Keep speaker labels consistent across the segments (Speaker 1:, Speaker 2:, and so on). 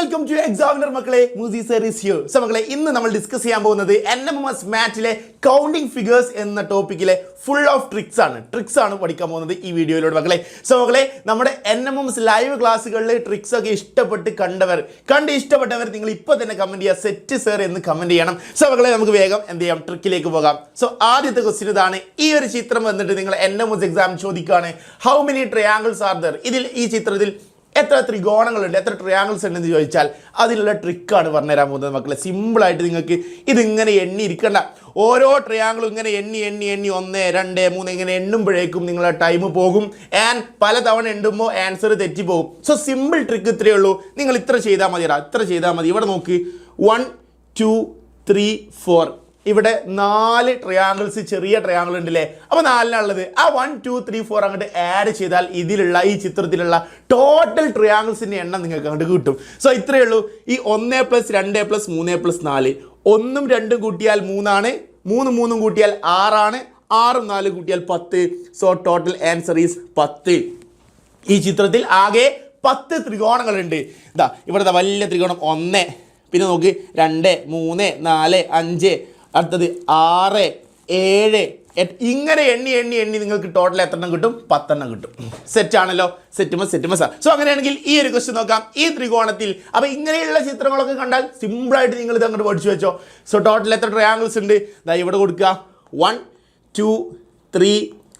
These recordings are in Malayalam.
Speaker 1: Welcome to Examiner Makale. Muzi sir is here. So Makale, ഇന്ന് നമ്മൾ ഡിസ്കസ് ചെയ്യാൻ പോകുന്നത് NMMS മാത്സിലെ കൗണ്ടിംഗ് ഫിഗേഴ്സ് എന്ന ടോപ്പിക്കിലെ ഫുൾ ഓഫ് ട്രിക്സ് ആണ് പഠിക്കാൻ പോകുന്നത് ഈ വീഡിയോയിലൂടെ മക്കളെ. സോ മക്കളെ, നമ്മുടെ NMMS ലൈവ് ക്ലാസ്സുകളിലെ ട്രിക്സ് ഒക്കെ ഇഷ്ടപ്പെട്ടവർ നിങ്ങൾ ഇപ്പോൾ തന്നെ കമന്റ് ചെയ്യുക, സെറ്റ് സർ എന്ന് കമന്റ് ചെയ്യണം. സോ മക്കളെ, നമുക്ക് വേഗം എന്ത് ചെയ്യാം, ട്രിക്കിലേക്ക് പോകാം. സോ ആദ്യത്തെ ക്വസ്റ്റ്യൻ ഇതാണ്. ഈ ഒരു ചിത്രം വന്നിട്ട് നിങ്ങൾ NMMS എക്സാം ചോദിക്കുകയാണ്, how many triangles are there? ഈ ചിത്രത്തിൽ എത്ര ത്രികോണങ്ങളുണ്ട്, എത്ര ട്രയാങ്കിൾസ് ഉണ്ടെന്ന് ചോദിച്ചാൽ അതിലുള്ള ട്രിക്കാണ് പറഞ്ഞുതരാൻ പോകുന്നത് മക്കളെ. സിമ്പിളായിട്ട് നിങ്ങൾക്ക് ഇതിങ്ങനെ എണ്ണി ഇരിക്കണ്ട. ഓരോ ട്രയാങ്കിളും ഇങ്ങനെ എണ്ണി 1, 2, 3 ഇങ്ങനെ എണ്ണുമ്പോഴേക്കും നിങ്ങളുടെ ടൈം പോകും. ആൻഡ് പലതവണ എണ്ണുമ്പോൾ ആൻസർ തെറ്റിപ്പോകും. സോ സിമ്പിൾ ട്രിക്ക് ഇത്രയേ ഉള്ളൂ. നിങ്ങൾ ഇത്ര ചെയ്താൽ മതി. ഇവിടെ നോക്ക്, 1, 2, 3, 4. ഇവിടെ 4 ട്രയാങ്കിൾസ്, ചെറിയ ട്രയാങ്കിൾ ഉണ്ടല്ലേ. അപ്പോൾ 4 ആ 1, 2, 3, 4 അങ്ങോട്ട് ആഡ് ചെയ്താൽ ഈ ചിത്രത്തിലുള്ള ടോട്ടൽ ട്രയാങ്കിൾസിൻ്റെ എണ്ണം നിങ്ങൾക്ക് അങ്ങോട്ട് കിട്ടും. സോ ഇത്രയേ ഉള്ളൂ. ഈ 1 + 2 + 3 + 4, 1ഉം 2ഉം കൂട്ടിയാൽ 3 ആണ്, 3ഉം 3ഉം കൂട്ടിയാൽ 6 ആണ്, 6ഉം 4ഉം കൂട്ടിയാൽ 10. So total answer is 10. ഈ ചിത്രത്തിൽ ആകെ 10 ത്രികോണങ്ങളുണ്ട്. ഇവിടെ വലിയ ത്രികോണം 1, പിന്നെ നോക്ക് 2, 3, 4, 5, അടുത്തത് 6, 7, 8. ഇങ്ങനെ എണ്ണി നിങ്ങൾക്ക് ടോട്ടൽ എത്രണ്ണം കിട്ടും? 10 കിട്ടും. സെറ്റ് ആണല്ലോ. സെറ്റ്. സോ അങ്ങനെയാണെങ്കിൽ ഈ ഒരു ക്വസ്റ്റ്യൻ നോക്കാം. ഈ ത്രികോണത്തിൽ അപ്പോൾ ഇങ്ങനെയുള്ള ചിത്രങ്ങളൊക്കെ കണ്ടാൽ സിമ്പിളായിട്ട് നിങ്ങൾ ഇത് അങ്ങോട്ട് പഠിച്ചു വെച്ചോ. സോ ടോട്ടൽ എത്ര ട്രയാങ്കിൾസ് ഉണ്ട്? ഇവിടെ കൊടുക്കുക, 1, 2, 3,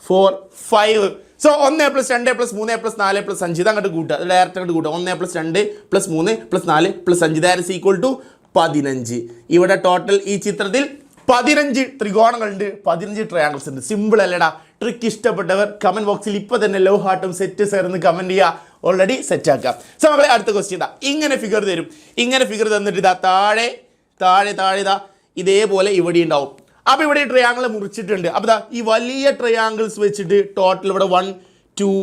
Speaker 1: 4, 5. സോ 1 + 2 + 3 + 4 + 5 ഇത് അങ്ങോട്ട് കൂട്ടുക. ഡയറക്റ്റ് അങ്ങോട്ട് കൂട്ടുക. 1 + 2 + 3 + 4 + 5 ദാറ്റ് ഈസ് ഈക്വൽ ടു 15. ഇവിടെ ടോട്ടൽ ഈ ചിത്രത്തിൽ 15 ത്രികോണങ്ങളുണ്ട്, 15 ട്രയാങ്കിൾസ് ഉണ്ട്. സിമ്പിൾ അല്ലടാ. ട്രിക്ക് ഇഷ്ടപ്പെട്ടവർ കമന്റ് ബോക്സിൽ ഇപ്പോൾ തന്നെ ലവ് ഹാർട്ടും സെറ്റ് സർ എന്ന് കമന്റ് ചെയ്യുക. ഓൾറെഡി സെറ്റ് ആക്കാം. സോ നമ്മളെ അടുത്ത ക്വസ്റ്റ്യൻ ഇങ്ങനെ ഫിഗർ തരും. ഇങ്ങനെ ഫിഗർ തന്നിട്ട് താഴെ ഇതേപോലെ ഇവിടെ ഉണ്ടാവും. അപ്പോൾ ഇവിടെ ട്രയാങ്കിൾ മുറിച്ചിട്ടുണ്ട്. അപ്പോൾ ഈ വലിയ ട്രയാങ്കിൾസ് വെച്ചിട്ട് ടോട്ടൽ ഇവിടെ 1, 2,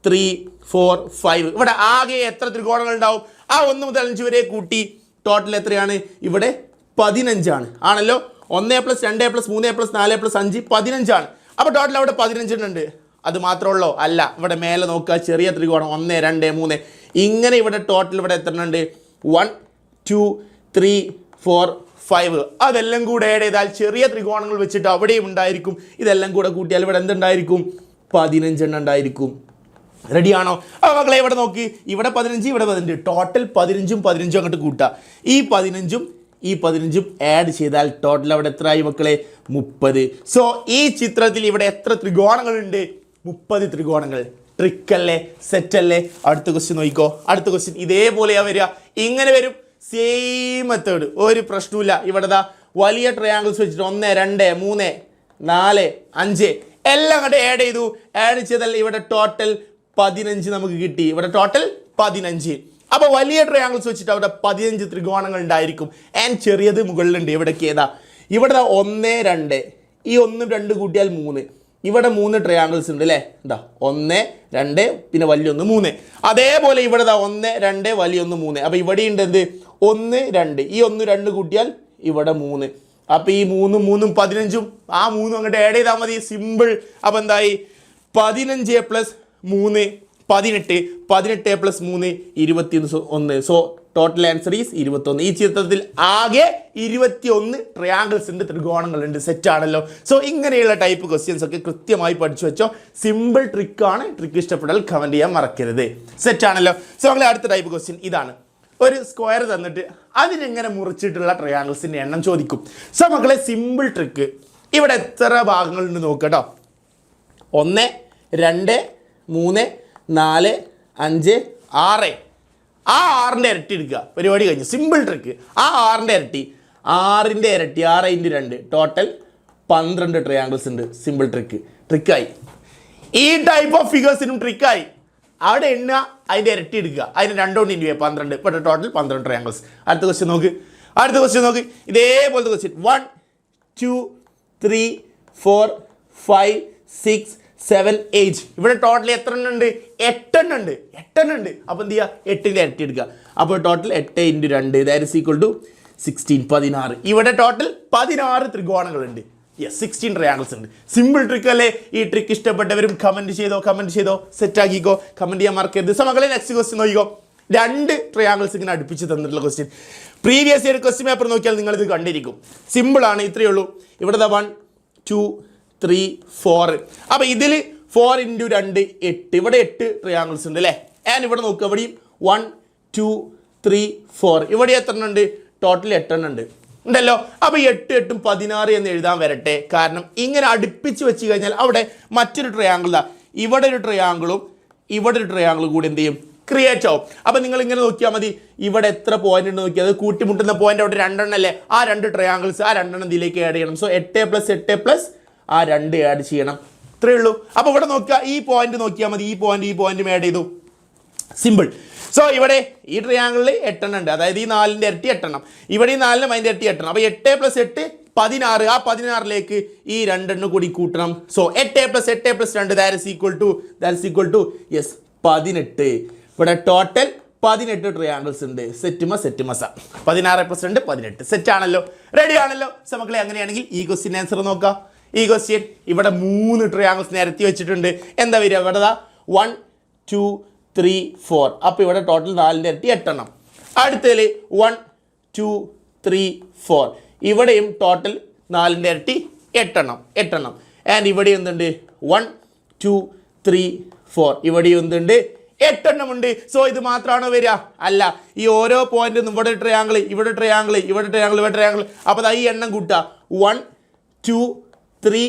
Speaker 1: 3, 4, 5 ഇവിടെ ആകെ എത്ര ത്രികോണങ്ങൾ ഉണ്ടാവും? ആ 1 മുതൽ 5 വരെ കൂട്ടി ടോട്ടൽ എത്രയാണ്? ഇവിടെ 15 ആണല്ലോ. 1 + 2 + 3 + 4 + 5 15 ആണ്. അപ്പോൾ ടോട്ടൽ അവിടെ 15 ഉണ്ട്. അത് മാത്രമുള്ളൂ? അല്ല. ഇവിടെ മേലെ നോക്കുക, ചെറിയ ത്രികോണം 1, 2, 3 ഇങ്ങനെ ഇവിടെ ടോട്ടൽ ഇവിടെ എത്ര ഉണ്ട്? 1, 2, 3, 4, 5. അതെല്ലാം കൂടെ ആഡ് ചെയ്താൽ ചെറിയ ത്രികോണങ്ങൾ വെച്ചിട്ട് അവിടെയും ഉണ്ടായിരിക്കും. ഇതെല്ലാം കൂടെ കൂട്ടിയാൽ ഇവിടെ എന്തുണ്ടായിരിക്കും? 15 ഉണ്ടായിരിക്കും. റെഡിയാണോ? അപ്പോൾ മക്കളെ ഇവിടെ നോക്കി, ഇവിടെ 15, ഇവിടെ 15, ടോട്ടൽ 15 അങ്ങോട്ട് കൂട്ടുക. ഈ 15 ആഡ് ചെയ്താൽ ടോട്ടൽ അവിടെ എത്രയായി മക്കളെ? 30. സോ ഈ ചിത്രത്തിൽ ഇവിടെ എത്ര ത്രികോണങ്ങളുണ്ട്? 30 ത്രികോണങ്ങൾ. ട്രിക്കല്ലേ, സെറ്റല്ലേ? അടുത്ത ക്വസ്റ്റ്യൻ നോക്കിക്കോ. അടുത്ത ക്വസ്റ്റ്യൻ ഇതേപോലെയാ വരിക. ഇങ്ങനെ വരും. സെയിം മെത്തേഡ്, ഒരു പ്രശ്നമില്ല. ഇവിടെ വലിയ ട്രയാങ്കിൾസ് വെച്ചിട്ട് 1, 2, 3, 4, 5 എല്ലാം അങ്ങോട്ട് ആഡ് ചെയ്താൽ ഇവിടെ ടോട്ടൽ 15 നമുക്ക് കിട്ടി. ഇവിടെ ടോട്ടൽ 15. അപ്പോൾ വലിയ ട്രയാങ്കിൾസ് വെച്ചിട്ട് അവിടെ 15 ത്രികോണങ്ങൾ ഉണ്ടായിരിക്കും. ആൻഡ് ചെറിയത് മുകളിലുണ്ട്. ഇവിടേക്ക് ഇവിടെ 1, 2, ഈ 1ഉം 2 കൂട്ടിയാൽ 3. ഇവിടെ 3 ട്രയാങ്കിൾസ് ഉണ്ട് അല്ലേ? 1, 2 പിന്നെ വലിയൊന്ന് 3. അതേപോലെ ഇവിടെ 1, 2 വലിയൊന്ന് 3. അപ്പോൾ ഇവിടെ ഉണ്ട് എന്ത്? 1, 2 ഈ 1, 2 കൂട്ടിയാൽ ഇവിടെ 3. അപ്പോൾ ഈ 3ഉം 3ഉം 15ഉം ആ 3ഉം അങ്ങോട്ട് ആഡ് ചെയ്താൽ മതി. സിമ്പിൾ. അപ്പോൾ എന്തായി? 15 + 3 18, 18 + 3 21. So total answer is 21. ഈ ചിത്രത്തിൽ ആകെ 21 ട്രയാങ്കിൾസ് ഉണ്ട്, ത്രികോണങ്ങളുണ്ട്. സെറ്റ് ആണല്ലോ. സോ ഇങ്ങനെയുള്ള ടൈപ്പ് ക്വസ്റ്റ്യൻസ് ഒക്കെ കൃത്യമായി പഠിച്ചു വെച്ചോ. സിമ്പിൾ ട്രിക്കാണ്. ട്രിക്ക് ഇഷ്ടപ്പെട്ടാൽ കമൻറ്റ് ചെയ്യാൻ മറക്കരുത്. സെറ്റ് ആണല്ലോ. സോ നമ്മളെ അടുത്ത ടൈപ്പ് ക്വസ്റ്റ്യൻ ഇതാണ്. ഒരു സ്ക്വയർ തന്നിട്ട് അതിനെങ്ങനെ മുറിച്ചിട്ടുള്ള ട്രയാങ്കിൾസിൻ്റെ എണ്ണം ചോദിക്കും. സോ മക്കളെ, സിമ്പിൾ ട്രിക്ക്. ഇവിടെ എത്ര ഭാഗങ്ങളുണ്ട് നോക്കട്ടോ. 1, 2, 3, 4, 5, 6. ആ 6ൻ്റെ ഇരട്ടി എടുക്കുക. പരിപാടി കഴിഞ്ഞു. Simple trick. ആ 6ൻ്റെ ഇരട്ടി, 6ൻ്റെ ഇരട്ടി 6 × 2 ടോട്ടൽ 12 ട്രയാങ്കിൾസ് ഉണ്ട്. സിമ്പിൾ ട്രിക്കായി. ഈ ടൈപ്പ് ഓഫ് ഫിഗേഴ്സിനും ട്രിക്കായി. അവിടെ എണ്ണുക, അതിൻ്റെ ഇരട്ടി എടുക്കുക, അതിന് 2 കൊണ്ട് ഇൻറ്റു 12. ഇപ്പോൾ ടോട്ടൽ 12 ട്രയാങ്കിൾസ്. അടുത്ത ക്വസ്റ്റ്യൻ നോക്ക്. ഇതേപോലത്തെ ക്വസ്റ്റ്യൻ 1, 2, 3, 4, 5, 6, 7, 8. ഇവിടെ ടോട്ടൽ എത്ര എണ്ണം ഉണ്ട്? 8 എണ്ണം ഉണ്ട്. അപ്പോൾ എന്ത് ചെയ്യുക? 8ൻ്റെ ഇരട്ടി എടുക്കുക. അപ്പോൾ total 8 × 2 that is equal to 16, 16. ഇവിടെ ടോട്ടൽ 16 ത്രികോണങ്ങളുണ്ട്. യെസ്, 16 ട്രയാങ്കിൾസ് ഉണ്ട്. സിമ്പിൾ ട്രിക്ക് അല്ലേ? ഈ ട്രിക്ക് ഇഷ്ടപ്പെട്ടവരും കമൻറ്റ് ചെയ്തോ. സെറ്റ് ആക്കിക്കോ. കമൻറ്റ് ചെയ്യാൻ മറക്കരുത്. സോ മക്കളെ, നെക്സ്റ്റ് ക്വസ്റ്റ്യൻ നോക്കിക്കോ. രണ്ട് ട്രയാങ്കിൾസ് ഇങ്ങനെ അടുപ്പിച്ച് തന്നിട്ടുള്ള question. Previous year question paper നോക്കിയാൽ നിങ്ങളിത് കണ്ടിരിക്കും. സിമ്പിളാണ്, ഇത്രയേ ഉള്ളൂ. ഇവിടെ 1 2 3 4. അപ്പോൾ ഇതിൽ 4 × 2 8. ഇവിടെ 8 ട്രയാങ്കിൾസ് ഉണ്ട് അല്ലേ. ആൻഡ് ഇവിടെ നോക്കുക, ഇവിടെയും 1 2 3 4. ഇവിടെ എത്ര എണ്ണം ഉണ്ട്? ടോട്ടൽ 8 എണ്ണം ഉണ്ട് ഉണ്ടല്ലോ. അപ്പോൾ 8 8 16 എന്ന് എഴുതാൻ വരട്ടെ. കാരണം ഇങ്ങനെ അടുപ്പിച്ച് വെച്ച് കഴിഞ്ഞാൽ അവിടെ മറ്റൊരു ട്രയാങ്കിൾ, ഇവിടെ ഒരു ട്രയാങ്കിളും ഇവിടെ ഒരു ട്രയാങ്കിളും കൂടി എന്ത് ചെയ്യും? ക്രിയേറ്റ് ആവും. അപ്പോൾ നിങ്ങൾ ഇങ്ങനെ നോക്കിയാൽ മതി, ഇവിടെ എത്ര പോയിന്റ് ഉണ്ട് നോക്കിയാൽ അത് കൂട്ടിമുട്ടുന്ന പോയിന്റ് അവിടെ 2 എണ്ണം അല്ലേ. ആ 2 ട്രയാങ്കിൾസ്, ആ 2 എണ്ണം ഇതിലേക്ക് ആഡ് ചെയ്യണം. സോ 8 + 8 + ആ 2 ആഡ് ചെയ്യണം. ഇത്രയേ ഉള്ളൂ. അപ്പോൾ ഇവിടെ നോക്കുക, ഈ പോയിന്റ് നോക്കിയാൽ മതി, ഈ പോയിന്റും ആഡ് ചെയ്തു. സിമ്പിൾ. സോ ഇവിടെ ഈ ട്രയാങ്കിളിൽ 8 എണ്ണം ഉണ്ട്, അതായത് ഈ 4ന്റെ ഇരട്ടി 8 എണ്ണം, ഇവിടെ ഈ 4ന്റെ അതിൻ്റെ ഇരട്ടി 8 എണ്ണം. അപ്പോൾ 8 + 8 16. ആ 16ലേക്ക് ഈ 2 എണ്ണം കൂടി കൂട്ടണം. So 8 + 8 + 2 that is equal to yes 18. ഇവിടെ ടോട്ടൽ 18 ട്രയാങ്കിൾസ് ഉണ്ട്. സെറ്റുമ 16 + 2 18. സെറ്റ് ആണല്ലോ, റെഡി ആണല്ലോ. സോ മക്കളെ, അങ്ങനെയാണെങ്കിൽ ഈ ക്വസ്റ്റ്യൻ ആൻസർ നോക്കാം. ഈ ക്വസ്റ്റ്യൻ ഇവിടെ 3 ട്രയാങ്കിൾസ് നിരത്തി വെച്ചിട്ടുണ്ട്. എന്താ വരിക? ഇവിടെ 1 2 3 4. അപ്പോൾ ഇവിടെ ടോട്ടൽ 4ന്റെ ഇരട്ടി 8 എണ്ണം. അടുത്തതിൽ 1 2 3 4. ഇവിടെയും ടോട്ടൽ 4ന്റെ ഇരട്ടി 8 എണ്ണം. ആൻഡ് ഇവിടെ എന്തുണ്ട്? 1 2 3 4. ഇവിടെ എന്തുണ്ട്? 8 എണ്ണം ഉണ്ട്. സോ ഇത് മാത്രമാണോ വരിക? അല്ല. ഈ ഓരോ പോയിന്റും ഇവിടെ ട്രയാങ്കിൾ, ഇവിടെ ട്രയാങ്കിൾ, ഇവിടെ ട്രയാങ്കിൾ, ഇവിടെ ട്രയാങ്കിൾ. അപ്പോൾ ഈ എണ്ണം കൂട്ടുക. 1 2 3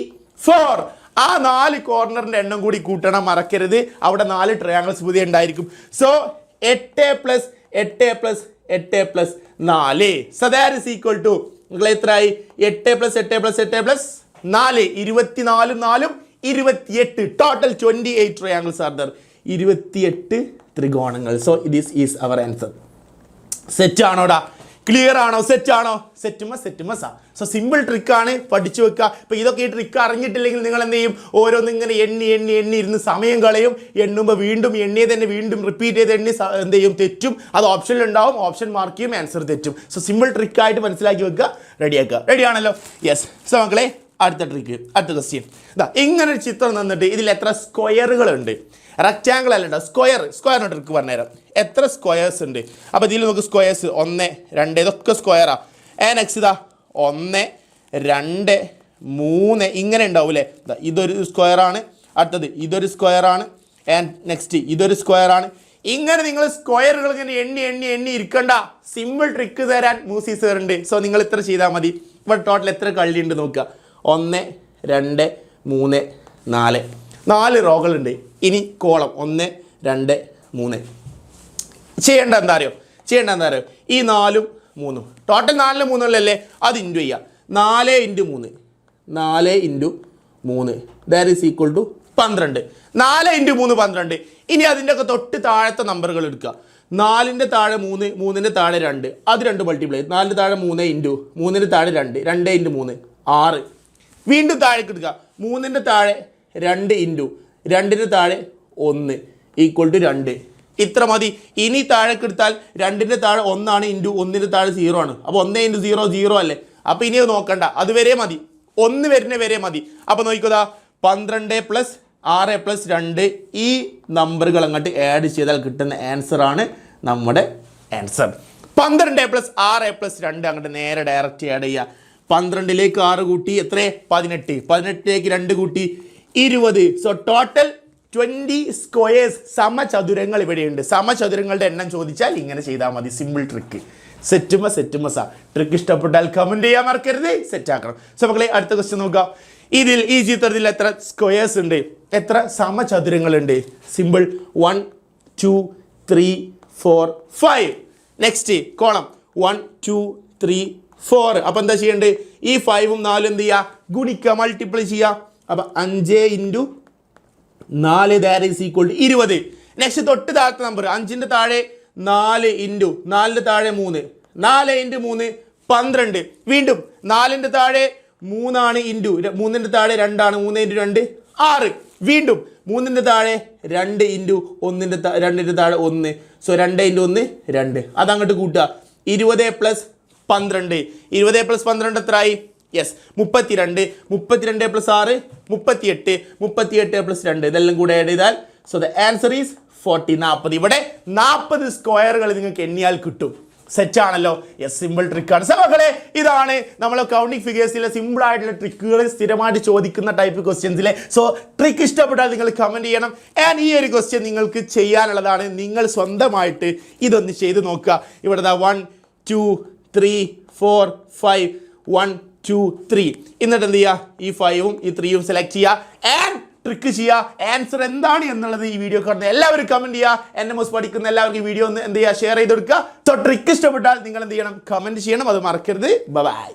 Speaker 1: 4. ആ 4 കോർണറിൻ്റെ എണ്ണം കൂടി കൂട്ടണം, മറക്കരുത്. അവിടെ 4 ട്രയാങ്കിൾസ് പുതിയ ഉണ്ടായിരിക്കും. So 8 + 8 + 8 + 4. So that is equal to നിങ്ങൾ എത്രയായി? 8 + 8 + 8 + 4. 24 4 28. Total 28 triangles are there. 28 ത്രികോണങ്ങൾ. So this is our answer. Set ആണോടാ? ക്ലിയർ ആണോ? സെറ്റ് ആണോ? സെറ്റുമ സാ. സോ സിമ്പിൾ ട്രിക്കാണ്, പഠിച്ചു വെക്കുക. ഇപ്പോൾ ഇതൊക്കെ ഈ ട്രിക്ക് അറിഞ്ഞിട്ടില്ലെങ്കിൽ നിങ്ങൾ എന്ത് ചെയ്യും? ഓരോന്നും ഇങ്ങനെ എണ്ണി ഇരുന്ന് സമയം കളയും. എണ്ണുമ്പോൾ വീണ്ടും എണ്ണിയെ തന്നെ വീണ്ടും റിപ്പീറ്റ് ചെയ്ത് എണ്ണി എന്ത് ചെയ്യും? തെറ്റും. അത് ഓപ്ഷനിൽ ഉണ്ടാവും, ഓപ്ഷൻ മാർക്ക് ചെയ്യും, ആൻസർ തെറ്റും. സോ സിമ്പിൾ ട്രിക്കായിട്ട് മനസ്സിലാക്കി വെക്കുക, റെഡിയാക്കുക. റെഡി ആണല്ലോ? യെസ്. സോ മക്കളെ, അടുത്ത ട്രിക്ക്, അടുത്ത ക്വസ്റ്റ്യൻ. ഇങ്ങനൊരു ചിത്രം തന്നിട്ട് ഇതിൽ എത്ര സ്ക്വയറുകളുണ്ട്? റെക്റ്റാങ്കിൾ അല്ല, സ്ക്വയറിന് ട്രിക്ക് പറഞ്ഞുതരാം. എത്ര സ്ക്വയേഴ്സ് ഉണ്ട്? അപ്പോൾ ഇതിൽ നമുക്ക് സ്ക്വയേഴ്സ് 1 2 ഇതൊക്കെ സ്ക്വയറാ. നെക്സ്റ്റ് ഇതാ 1 2 3 ഇങ്ങനെ ഉണ്ടാവൂലേ. ഇതൊരു സ്ക്വയറാണ്, അടുത്തത് ഇതൊരു സ്ക്വയറാണ്, ആൻഡ് നെക്സ്റ്റ് ഇതൊരു സ്ക്വയറാണ്. ഇങ്ങനെ നിങ്ങൾ സ്ക്വയറുകൾ ഇങ്ങനെ എണ്ണി ഇരിക്കണ്ട. സിമ്പിൾ ട്രിക്ക് തരാൻ മൂസി സാർ ഉണ്ട്. സോ നിങ്ങൾ ഇത്ര ചെയ്താൽ മതി. ഇവിടെ ടോട്ടൽ എത്ര കള്ളി ഉണ്ട് നോക്കുക. 1 2 3 4. 4 റോകളുണ്ട്. ഇനി കോളം 1 2 3. ചെയ്യേണ്ട എന്താ അറിയോ? ഈ 4 3 ടോട്ടൽ 4 3 അല്ലേ, അത് ഇൻറ്റു ചെയ്യുക. 4 × 3 4 × 3 ദാറ്റ് ഈസ് ഈക്വൽ ടു 12. 4 × 3 12. ഇനി അതിൻ്റെ ഒക്കെ തൊട്ട് താഴത്തെ നമ്പറുകൾ എടുക്കുക. 4ന്റെ താഴെ 3, 3ന്റെ താഴെ 2, അത് 2 മൾട്ടിപ്ലൈ. 4ന്റെ താഴെ 3 × 3ന്റെ താഴെ 2, 2 × 3 6. വീണ്ടും താഴേക്ക് എടുക്കുക. 3ന്റെ താഴെ 2 × 2ന്റെ താഴെ 1 ഈക്വൽ ടു 2. ഇത്ര മതി. ഇനി താഴേക്ക് എടുത്താൽ 2ന്റെ താഴെ 1 ആണ്, × 1ന്റെ താഴെ 0 ആണ്. അപ്പോൾ 1 × 0 0 അല്ലേ. അപ്പോൾ ഇനി അത് നോക്കണ്ട, അതുവരെ മതി, 1 വരുന്ന വരെ മതി. അപ്പോൾ നോക്കുക, 12 + 6 + 2 ഈ നമ്പറുകൾ അങ്ങോട്ട് ആഡ് ചെയ്താൽ കിട്ടുന്ന ആൻസറാണ് നമ്മുടെ ആൻസർ. 12 + 6 + 2 അങ്ങോട്ട് നേരെ ഡയറക്റ്റ് ആഡ് ചെയ്യുക. 12ലേക്ക് 6 കൂട്ടി എത്ര? 18. 18ലേക്ക് 2 കൂട്ടി 20. സോ ടോട്ടൽ 20 സ്ക്വയേഴ്സ്, സമചതുരങ്ങൾ ഇവിടെയുണ്ട്. സമചതുരങ്ങളുടെ എണ്ണം ചോദിച്ചാൽ ഇങ്ങനെ ചെയ്താൽ മതി. Simple trick. സെറ്റുമ സാ. ട്രിക്ക് ഇഷ്ടപ്പെട്ടാൽ കമൻറ്റ് ചെയ്യാൻ മറക്കരുത്, സെറ്റ് ആക്കണം. സോ മക്കളെ, അടുത്ത ക്വസ്റ്റ്യൻ നോക്കാം. ഈ ചിത്രത്തിൽ എത്ര സ്ക്വയേഴ്സ് ഉണ്ട്? എത്ര സമചതുരങ്ങളുണ്ട്? സിമ്പിൾ. 1 2 3 4 5. Next column 1 2 3 4. അപ്പോൾ എന്താ ചെയ്യേണ്ടത്? ഈ 5ഉം 4ഉം എന്ത് ചെയ്യുക? ഗുണിക്കുക, മൾട്ടിപ്ലൈ ചെയ്യുക. അപ്പോൾ 5 × 4 that is equal to 20. Next തൊട്ട് താഴത്തെ നമ്പർ 5ന്റെ താഴെ 4 × 4ന്റെ താഴെ 3, 4 × 3 12. വീണ്ടും 4ന്റെ താഴെ 3 ആണ്, × 3ന്റെ താഴെ 2 ആണ്, 3 × 2 6. വീണ്ടും 3ന്റെ താഴെ 2 × 2ന്റെ താഴെ 1. സോ 2 × 1 2. അതങ്ങോട്ട് കൂട്ടുക. 20 + 12. 20 + 12 എത്രയായി? യെസ് 32. 32 + 6 38. 38 + 2 ഇതെല്ലാം കൂടെ ആഡ് ചെയ്താൽ സോ ദ ആൻസർ ഈസ് 40 40. ഇവിടെ 40 സ്ക്വയറുകൾ നിങ്ങൾക്ക് എണ്ണിയാൽ കിട്ടും. സെറ്റ് ആണല്ലോ. യെസ്, സിമ്പിൾ ട്രിക്കാണ്. സോ മക്കളെ, ഇതാണ് നമ്മൾ കൗണ്ടിങ് ഫിഗേഴ്സിലെ സിമ്പിൾ ആയിട്ടുള്ള ട്രിക്കുകൾ സ്ഥിരമായിട്ട് ചോദിക്കുന്ന ടൈപ്പ് ക്വസ്റ്റ്യൻസിലെ. സോ ട്രിക്ക് ഇഷ്ടപ്പെട്ടാൽ നിങ്ങൾ കമൻറ്റ് ചെയ്യണം. ആൻഡ് ഈ ഒരു ക്വസ്റ്റ്യൻ നിങ്ങൾക്ക് ചെയ്യാനുള്ളതാണ്. നിങ്ങൾ സ്വന്തമായിട്ട് ഇതൊന്ന് ചെയ്ത് നോക്കുക. ഇവിടെ 1 2 3 4 5 1 2 3. എന്നിട്ട് എന്ത് ചെയ്യുക, ഈ 5ഉം ഈ 3ഉം സെലക്ട് ചെയ്യുക ആൻഡ് ട്രിക്ക് ചെയ്യുക. ആൻസർ എന്താണ് എന്നുള്ളത് ഈ വീഡിയോ കാണുന്ന എല്ലാവരും കമൻറ്റ് ചെയ്യുക. NMS പഠിക്കുന്ന എല്ലാവർക്കും ഈ വീഡിയോ ഒന്ന് എന്ത് ചെയ്യുക, ഷെയർ ചെയ്ത് കൊടുക്കുക. സോ ട്രിക്ക് ഇഷ്ടപ്പെട്ടാൽ നിങ്ങൾ എന്ത് ചെയ്യണം, കമൻറ്റ് ചെയ്യണം. അത് മറക്കരുത്. ബൈ.